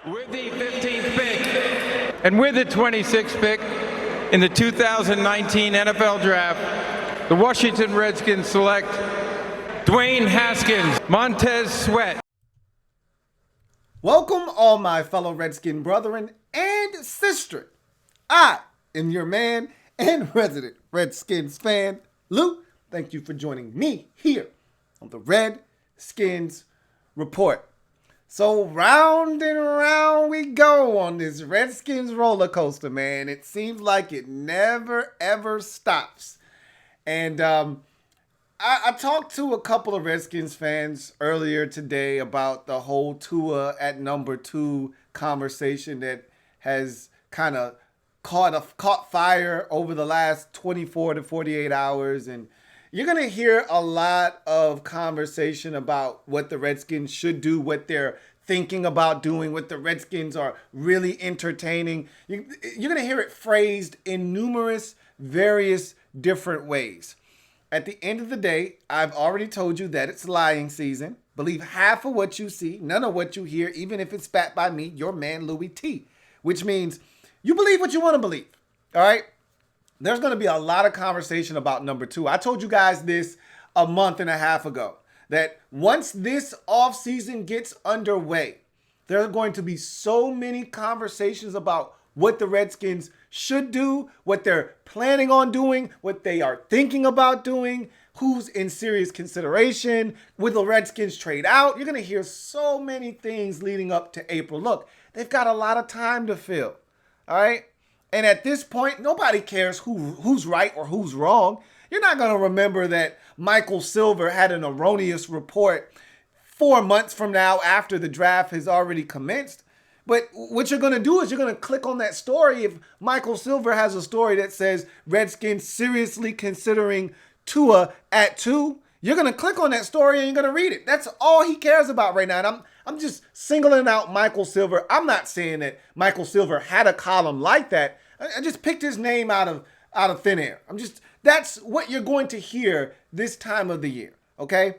With the 15th pick and with the 26th pick in the 2019 NFL Draft, the Washington Redskins select Dwayne Haskins, Montez Sweat. Welcome, all my fellow Redskin brethren and sister. I am your man and resident Redskins fan, Lou. Thank you for joining me here on the Redskins Report. So round and round we go on this Redskins roller coaster, man. It seems like it never, ever stops. And I talked to a couple of Redskins fans earlier today about the whole Tua at number 2 conversation that has kind of caught fire over the last 24 to 48 hours. And you're going to hear a lot of conversation about what the Redskins should do, what they're thinking about doing, what the Redskins are really entertaining. You're going to hear it phrased in numerous, various different ways. At the end of the day, I've already told you that it's lying season. Believe half of what you see, none of what you hear, even if it's spat by me, your man Louie T. Which means you believe what you want to believe, all right? There's going to be a lot of conversation about number 2. I told you guys this a month and a half ago, that once this offseason gets underway, there are going to be so many conversations about what the Redskins should do, what they're planning on doing, what they are thinking about doing, who's in serious consideration, will the Redskins trade out? You're going to hear so many things leading up to April. Look, they've got a lot of time to fill, all right? And at this point, nobody cares who's right or who's wrong. You're not going to remember that Michael Silver had an erroneous report 4 months from now after the draft has already commenced. But what you're going to do is you're going to click on that story. If Michael Silver has a story that says Redskins seriously considering Tua at 2, you're going to click on that story and you're going to read it. That's all he cares about right now. And I'm just singling out Michael Silver. I'm not saying that Michael Silver had a column like that. I just picked his name out of thin air. That's what you're going to hear this time of the year, okay?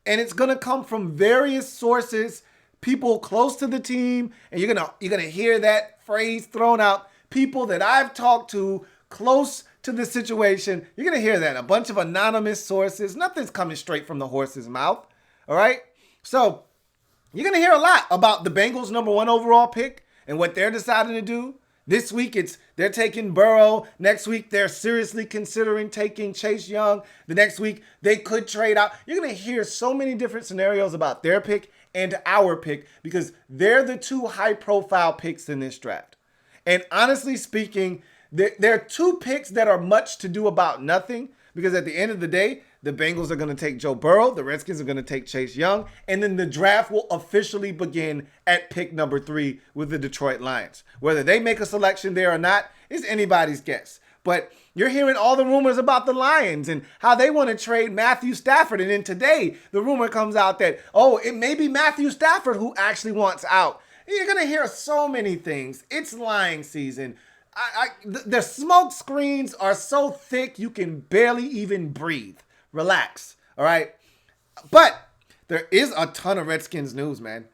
And it's going to come from various sources, people close to the team, and you're going to hear that phrase thrown out. People that I've talked to close to the situation, you're going to hear that. A bunch of anonymous sources. Nothing's coming straight from the horse's mouth, all right? So you're going to hear a lot about the Bengals' number 1 overall pick and what they're deciding to do. This week, they're taking Burrow. Next week, they're seriously considering taking Chase Young. The next week, they could trade out. You're going to hear so many different scenarios about their pick and our pick because they're the 2 high-profile picks in this draft. And honestly speaking, there are 2 picks that are much to do about nothing because at the end of the day, the Bengals are going to take Joe Burrow. The Redskins are going to take Chase Young. And then the draft will officially begin at pick number 3 with the Detroit Lions. Whether they make a selection there or not is anybody's guess. But you're hearing all the rumors about the Lions and how they want to trade Matthew Stafford. And then today, the rumor comes out that, it may be Matthew Stafford who actually wants out. You're going to hear so many things. It's lying season. The smoke screens are so thick you can barely even breathe. Relax, all right? But there is a ton of Redskins news, man.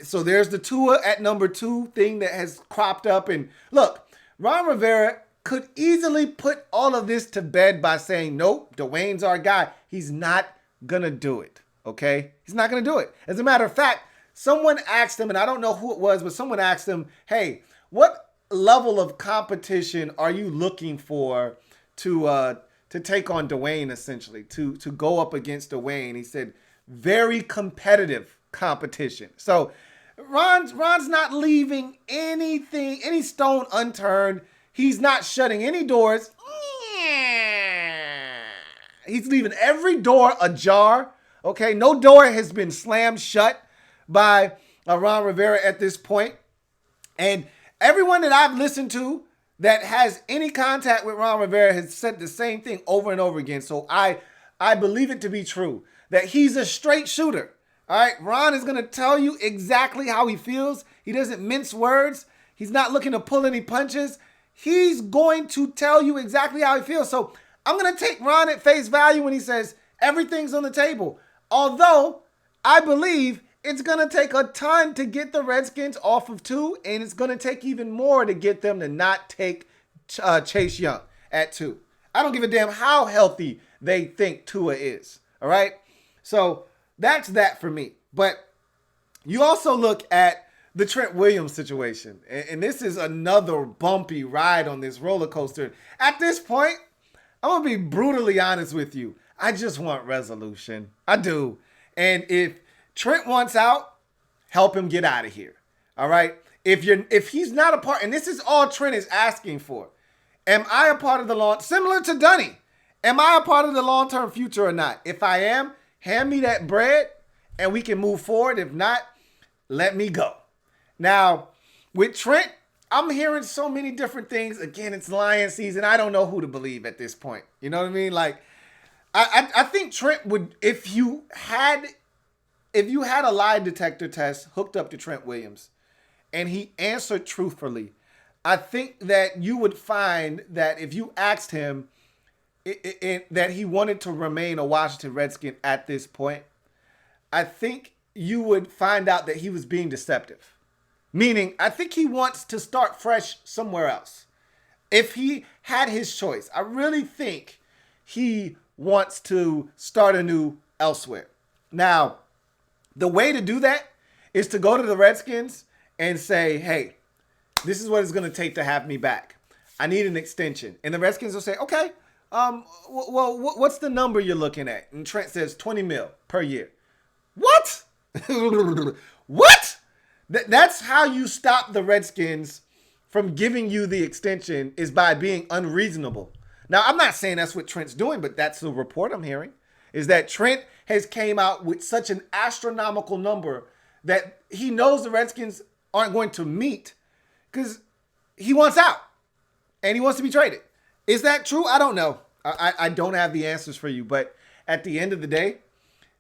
So there's the Tua at number 2 thing that has cropped up. And look, Ron Rivera could easily put all of this to bed by saying, nope, Dwayne's our guy. He's not going to do it, okay? He's not going to do it. As a matter of fact, someone asked him, and I don't know who it was, but someone asked him, hey, what level of competition are you looking for to take on Dwayne, essentially, to go up against Dwayne? He said, very competitive competition. So Ron's not leaving any stone unturned. He's not shutting any doors. He's leaving every door ajar, okay? No door has been slammed shut by Ron Rivera at this point. And everyone that I've listened to that has any contact with Ron Rivera has said the same thing over and over again. So I believe it to be true that he's a straight shooter. All right, Ron is going to tell you exactly how he feels. He doesn't mince words. He's not looking to pull any punches. He's going to tell you exactly how he feels. So I'm going to take Ron at face value when he says everything's on the table. Although I believe it's going to take a ton to get the Redskins off of 2, and it's going to take even more to get them to not take Chase Young at 2. I don't give a damn how healthy they think Tua is, all right? So that's that for me. But you also look at the Trent Williams situation, and this is another bumpy ride on this roller coaster. At this point, I'm going to be brutally honest with you. I just want resolution. I do. And if Trent wants out, help him get out of here. All right? If he's not a part, and this is all Trent is asking for, am I a part of the similar to Dunny, am I a part of the long-term future or not? If I am, hand me that bread and we can move forward. If not, let me go. Now, with Trent, I'm hearing so many different things. Again, it's Lion season. I don't know who to believe at this point. You know what I mean? Like, I think Trent would, if you had a lie detector test hooked up to Trent Williams and he answered truthfully, I think that you would find that if you asked him that he wanted to remain a Washington Redskin at this point, I think you would find out that he was being deceptive. Meaning, I think he wants to start fresh somewhere else. If he had his choice, I really think he wants to start anew elsewhere. Now, the way to do that is to go to the Redskins and say, hey, this is what it's going to take to have me back. I need an extension. And the Redskins will say, okay, well, what's the number you're looking at? And Trent says 20 mil per year. What? What? That's how you stop the Redskins from giving you the extension, is by being unreasonable. Now, I'm not saying that's what Trent's doing, but that's the report I'm hearing, is that Trent has came out with such an astronomical number that he knows the Redskins aren't going to meet because he wants out and he wants to be traded. Is that true? I don't know. I don't have the answers for you, but at the end of the day,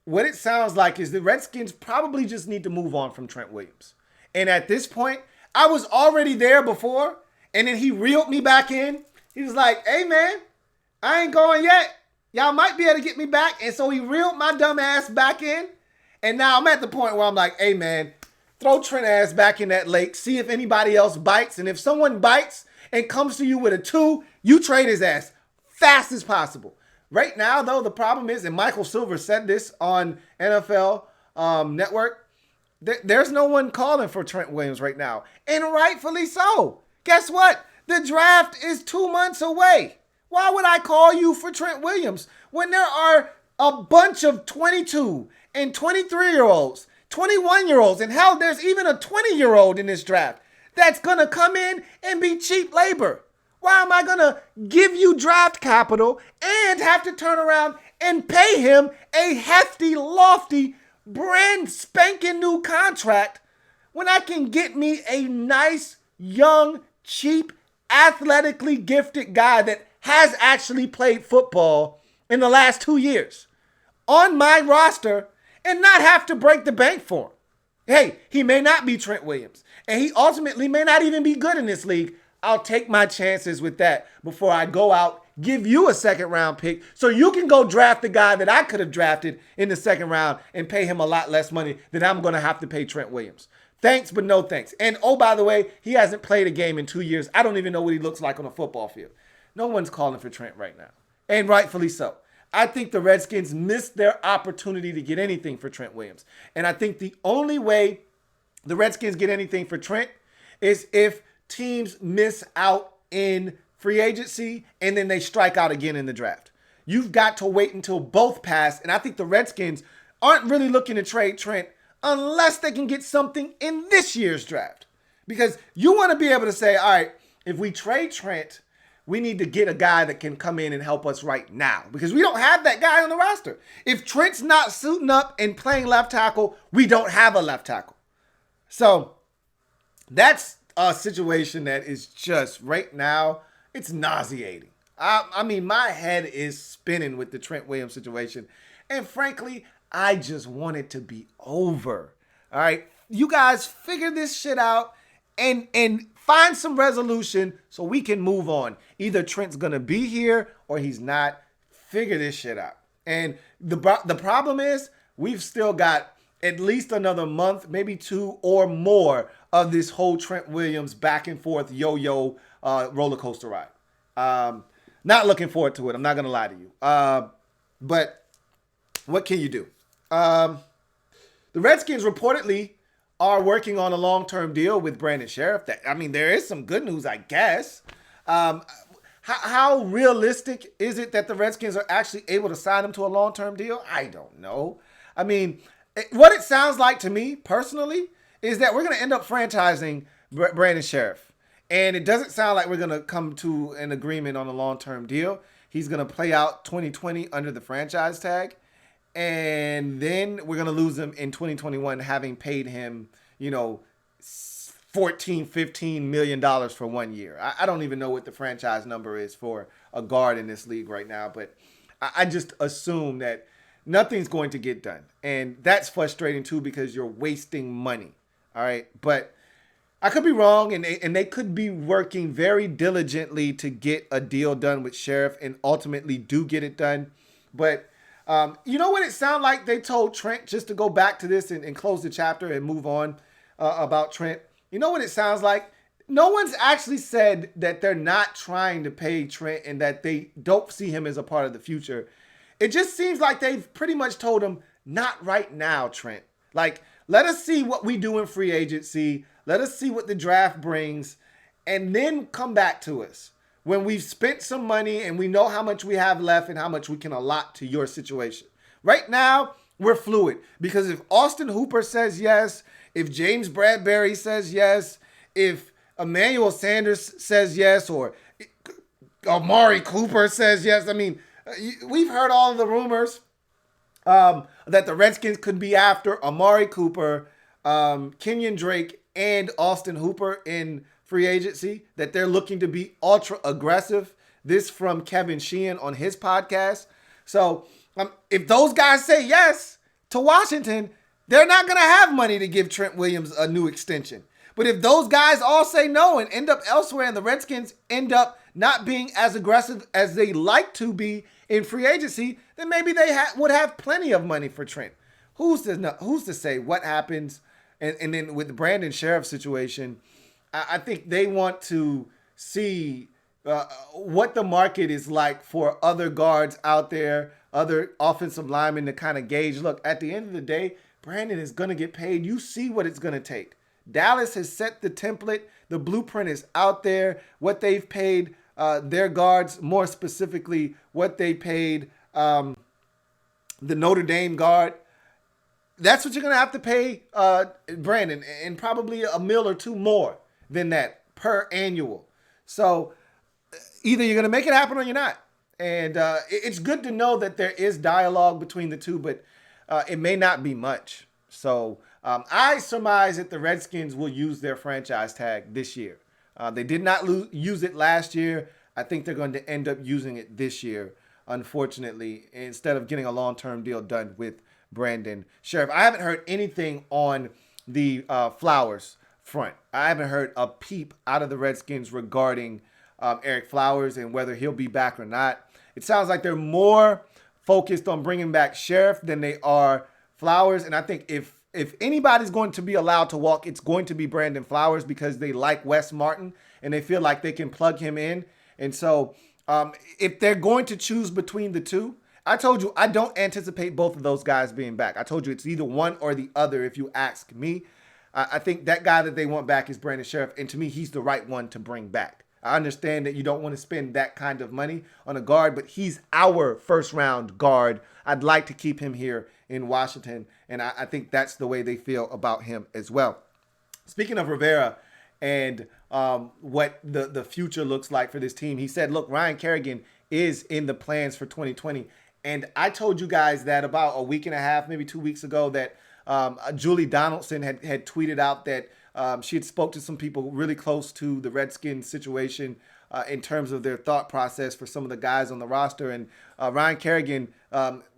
what it sounds like is the Redskins probably just need to move on from Trent Williams. And at this point, I was already there before, and then he reeled me back in. He was like, hey, man, I ain't going yet. Y'all might be able to get me back. And so he reeled my dumb ass back in. And now I'm at the point where I'm like, hey, man, throw Trent ass back in that lake. See if anybody else bites. And if someone bites and comes to you with a 2, you trade his ass fast as possible. Right now, though, the problem is, and Michael Silver said this on NFL Network, there's no one calling for Trent Williams right now. And rightfully so. Guess what? The draft is 2 months away. Why would I call you for Trent Williams when there are a bunch of 22 and 23-year-olds, 21-year-olds, and hell, there's even a 20-year-old in this draft that's going to come in and be cheap labor? Why am I going to give you draft capital and have to turn around and pay him a hefty, lofty, brand spanking new contract when I can get me a nice, young, cheap, athletically gifted guy that has actually played football in the last 2 years on my roster and not have to break the bank for him? Hey, he may not be Trent Williams, and he ultimately may not even be good in this league. I'll take my chances with that before I go out, give you a second-round pick so you can go draft the guy that I could have drafted in the second round and pay him a lot less money than I'm going to have to pay Trent Williams. Thanks, but no thanks. And, oh, by the way, he hasn't played a game in 2 years. I don't even know what he looks like on a football field. No one's calling for Trent right now, and rightfully so. I think the Redskins missed their opportunity to get anything for Trent Williams. And I think the only way the Redskins get anything for Trent is if teams miss out in free agency and then they strike out again in the draft. You've got to wait until both pass, and I think the Redskins aren't really looking to trade Trent unless they can get something in this year's draft. Because you want to be able to say, all right, if we trade Trent, we need to get a guy that can come in and help us right now, because we don't have that guy on the roster. If Trent's not suiting up and playing left tackle, we don't have a left tackle. So that's a situation that is just right now, it's nauseating. I mean, my head is spinning with the Trent Williams situation. And frankly, I just want it to be over. All right. You guys figure this shit out and find some resolution so we can move on. Either Trent's going to be here or he's not. Figure this shit out. And the problem is we've still got at least another month, maybe 2 or more of this whole Trent Williams back and forth yo-yo roller coaster ride. Not looking forward to it. I'm not going to lie to you. But what can you do? The Redskins reportedly are working on a long-term deal with Brandon Scherff. There is some good news, I guess. How realistic is it that the Redskins are actually able to sign him to a long-term deal? I don't know. What it sounds like to me, personally, is that we're going to end up franchising Brandon Scherff. And it doesn't sound like we're going to come to an agreement on a long-term deal. He's going to play out 2020 under the franchise tag. And then we're going to lose him in 2021, having paid him, $14, $15 million for 1 year. I don't even know what the franchise number is for a guard in this league right now. But I just assume that nothing's going to get done. And that's frustrating too, because you're wasting money. All right. But I could be wrong, and they could be working very diligently to get a deal done with Scherff and ultimately do get it done. But you know what it sounded like they told Trent, just to go back to this and close the chapter and move on about Trent? You know what it sounds like? No one's actually said that they're not trying to pay Trent and that they don't see him as a part of the future. It just seems like they've pretty much told him, not right now, Trent. Like, let us see what we do in free agency. Let us see what the draft brings, and then come back to us when we've spent some money and we know how much we have left and how much we can allot to your situation. Right now, we're fluid, because if Austin Hooper says yes, if James Bradbury says yes, if Emmanuel Sanders says yes, or Amari Cooper says yes, we've heard all of the rumors that the Redskins could be after Amari Cooper, Kenyon Drake, and Austin Hooper in free agency, that they're looking to be ultra aggressive. This from Kevin Sheehan on his podcast. So if those guys say yes to Washington, they're not going to have money to give Trent Williams a new extension. But if those guys all say no and end up elsewhere, and the Redskins end up not being as aggressive as they like to be in free agency, then maybe they would have plenty of money for Trent. Who's to say what happens? And then with the Brandon Scherff situation, I think they want to see what the market is like for other guards out there, other offensive linemen, to kind of gauge, look, at the end of the day, Brandon is going to get paid. You see what it's going to take. Dallas has set the template. The blueprint is out there. What they've paid their guards, more specifically, what they paid the Notre Dame guard. That's what you're going to have to pay Brandon, and probably $1 million or $2 million more than that per annual. So either you're going to make it happen or you're not. And it's good to know that there is dialogue between the two, but it may not be much. So I surmise that the Redskins will use their franchise tag this year. They did not use it last year. I think they're going to end up using it this year, unfortunately, instead of getting a long-term deal done with Brandon Scherff. I haven't heard anything on the Flowers front. I haven't heard a peep out of the Redskins regarding Eric Flowers and whether he'll be back or not. It sounds like they're more focused on bringing back Scherff than they are Flowers. And I think if anybody's going to be allowed to walk, it's going to be Brandon Flowers, because they like Wes Martin and they feel like they can plug him in. And so if they're going to choose between the two, I told you I don't anticipate both of those guys being back. I told you it's either one or the other if you ask me. I think that guy that they want back is Brandon Scherff, and to me, he's the right one to bring back. I understand that you don't want to spend that kind of money on a guard, but he's our first-round guard. I'd like to keep him here in Washington, and I think that's the way they feel about him as well. Speaking of Rivera and what the future looks like for this team, he said, look, Ryan Kerrigan is in the plans for 2020. And I told you guys that about a week and a half, maybe 2 weeks ago, that Julie Donaldson had tweeted out that she had spoke to some people really close to the Redskins situation in terms of their thought process for some of the guys on the roster. And Ryan Kerrigan,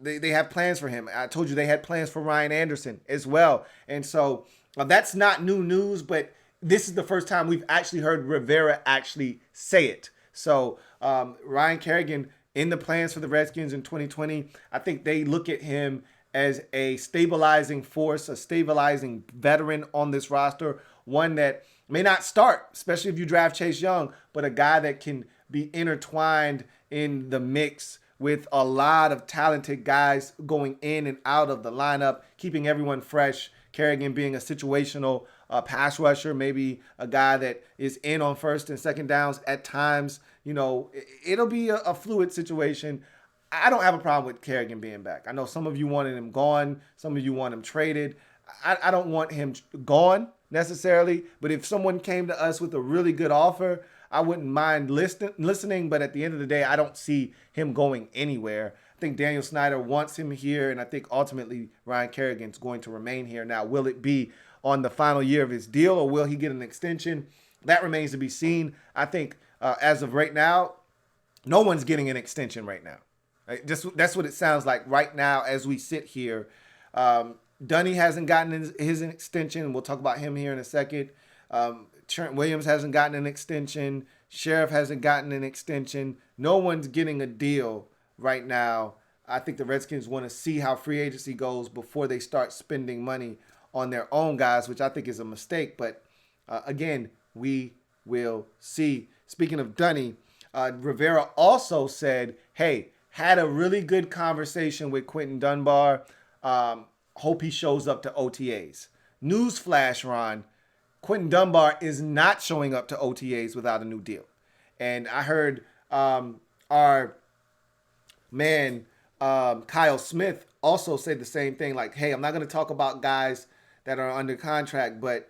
they have plans for him. I told you they had plans for Ryan Anderson as well. And so that's not new news, but this is the first time we've actually heard Rivera actually say it. So Ryan Kerrigan in the plans for the Redskins in 2020, I think they look at him as a stabilizing force, a stabilizing veteran on this roster, one that may not start, especially if you draft Chase Young, but a guy that can be intertwined in the mix with a lot of talented guys going in and out of the lineup, keeping everyone fresh. Kerrigan being a situational pass rusher, maybe a guy that is in on first and second downs at times. You know, it'll be a fluid situation. I don't have a problem with Kerrigan being back. I know some of you wanted him gone. Some of you want him traded. I don't want him gone necessarily, but if someone came to us with a really good offer, I wouldn't mind listening, but at the end of the day, I don't see him going anywhere. I think Daniel Snyder wants him here, and I think ultimately Ryan Kerrigan's going to remain here. Now, will it be on the final year of his deal, or will he get an extension? That remains to be seen. I think as of right now, no one's getting an extension right now. That's what it sounds like right now as we sit here. Dunny hasn't gotten his extension. We'll talk about him here in a second. Trent Williams hasn't gotten an extension. Scherff hasn't gotten an extension. No one's getting a deal right now. I think the Redskins want to see how free agency goes before they start spending money on their own guys, which I think is a mistake. But again, we will see. Speaking of Dunny, Rivera also said, hey, had a really good conversation with Quentin Dunbar. Hope he shows up to OTAs. Newsflash, Ron. Quentin Dunbar is not showing up to OTAs without a new deal. And I heard our man Kyle Smith also say the same thing, like, hey, I'm not going to talk about guys that are under contract, but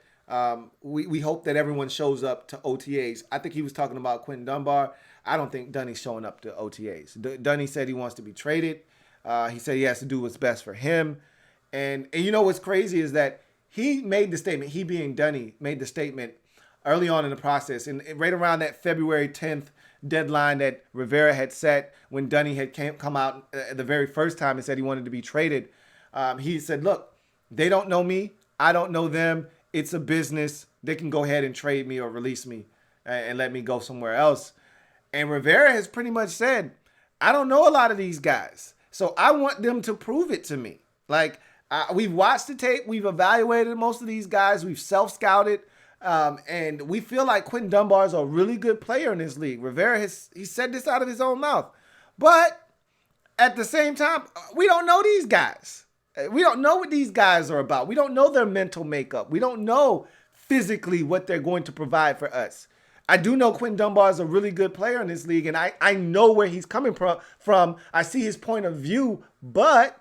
we hope that everyone shows up to OTAs. I think he was talking about Quentin Dunbar. I don't think Dunny's showing up to OTAs. Dunny said he wants to be traded. He said he has to do what's best for him. And you know what's crazy is that he made the statement, he being Dunny, made the statement early on in the process. And right around that February 10th deadline that Rivera had set when Dunny had come out the very first time and said he wanted to be traded, he said, look, they don't know me. I don't know them. It's a business. They can go ahead and trade me or release me and let me go somewhere else. And Rivera has pretty much said, I don't know a lot of these guys. So I want them to prove it to me. Like, we've watched the tape. We've evaluated most of these guys. We've self-scouted. And we feel like Quentin Dunbar is a really good player in this league. Rivera he said this out of his own mouth. But at the same time, we don't know these guys. We don't know what these guys are about. We don't know their mental makeup. We don't know physically what they're going to provide for us. I do know Quentin Dunbar is a really good player in this league, and I know where he's coming from. I see his point of view, but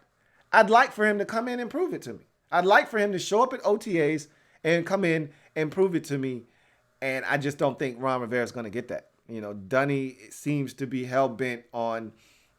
I'd like for him to come in and prove it to me. I'd like for him to show up at OTAs and come in and prove it to me, and I just don't think Ron Rivera is going to get that. You know, Dunny seems to be hell-bent on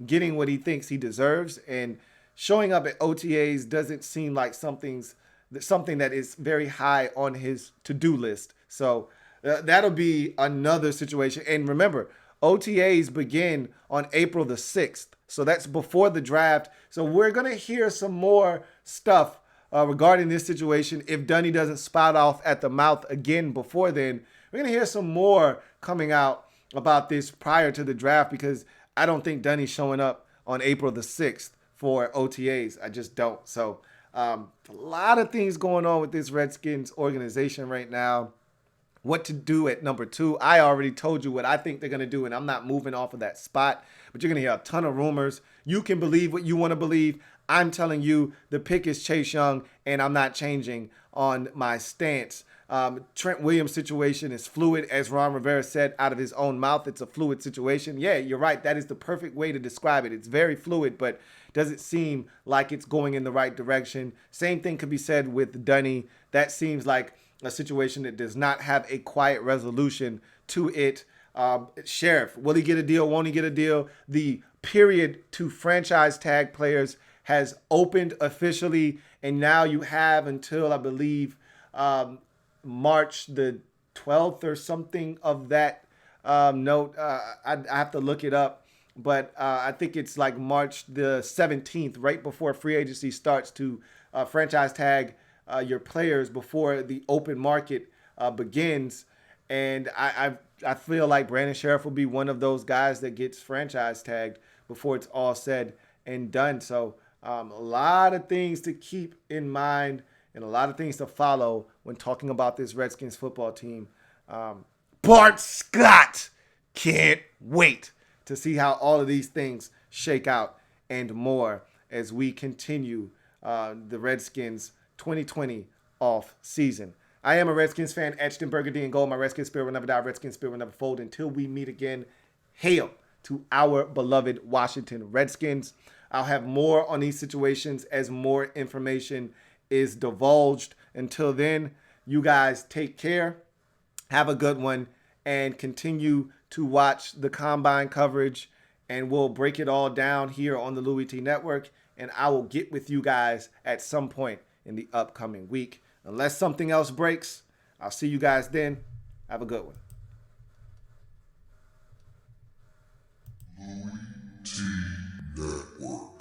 getting what he thinks he deserves, and showing up at OTAs doesn't seem like something that is very high on his to-do list. So that'll be another situation. And remember, OTAs begin on April the 6th. So that's before the draft. So we're going to hear some more stuff regarding this situation. If Dunny doesn't spout off at the mouth again before then, we're going to hear some more coming out about this prior to the draft, because I don't think Dunny's showing up on April the 6th for OTAs. I just don't. So a lot of things going on with this Redskins organization right now. What to do at number 2. I already told you what I think they're going to do, and I'm not moving off of that spot. But you're going to hear a ton of rumors. You can believe what you want to believe. I'm telling you the pick is Chase Young, and I'm not changing on my stance. Trent Williams' situation is fluid, as Ron Rivera said out of his own mouth. It's a fluid situation. Yeah, you're right. That is the perfect way to describe it. It's very fluid, but doesn't seem like it's going in the right direction. Same thing could be said with Dunny. That seems like a situation that does not have a quiet resolution to it. Scherff, will he get a deal? Won't he get a deal? The period to franchise tag players has opened officially, and now you have until, I believe, March the 12th or something of that note. I have to look it up, but I think it's like March the 17th, right before free agency starts, to franchise tag your players before the open market begins. And I feel like Brandon Scherff will be one of those guys that gets franchise tagged before it's all said and done. So A lot of things to keep in mind and a lot of things to follow when talking about this Redskins football team. Bart Scott can't wait to see how all of these things shake out and more as we continue the Redskins 2020 off season. I am a Redskins fan, etched in burgundy and gold. My Redskins spirit will never die. Redskins spirit will never fold. Until we meet again, hail to our beloved Washington Redskins. I'll have more on these situations as more information is divulged. Until then, you guys take care. Have a good one and continue to watch the Combine coverage, and we'll break it all down here on the Louie T Network, and I will get with you guys at some point in the upcoming week. Unless something else breaks, I'll see you guys then. Have a good one. Louie T Network.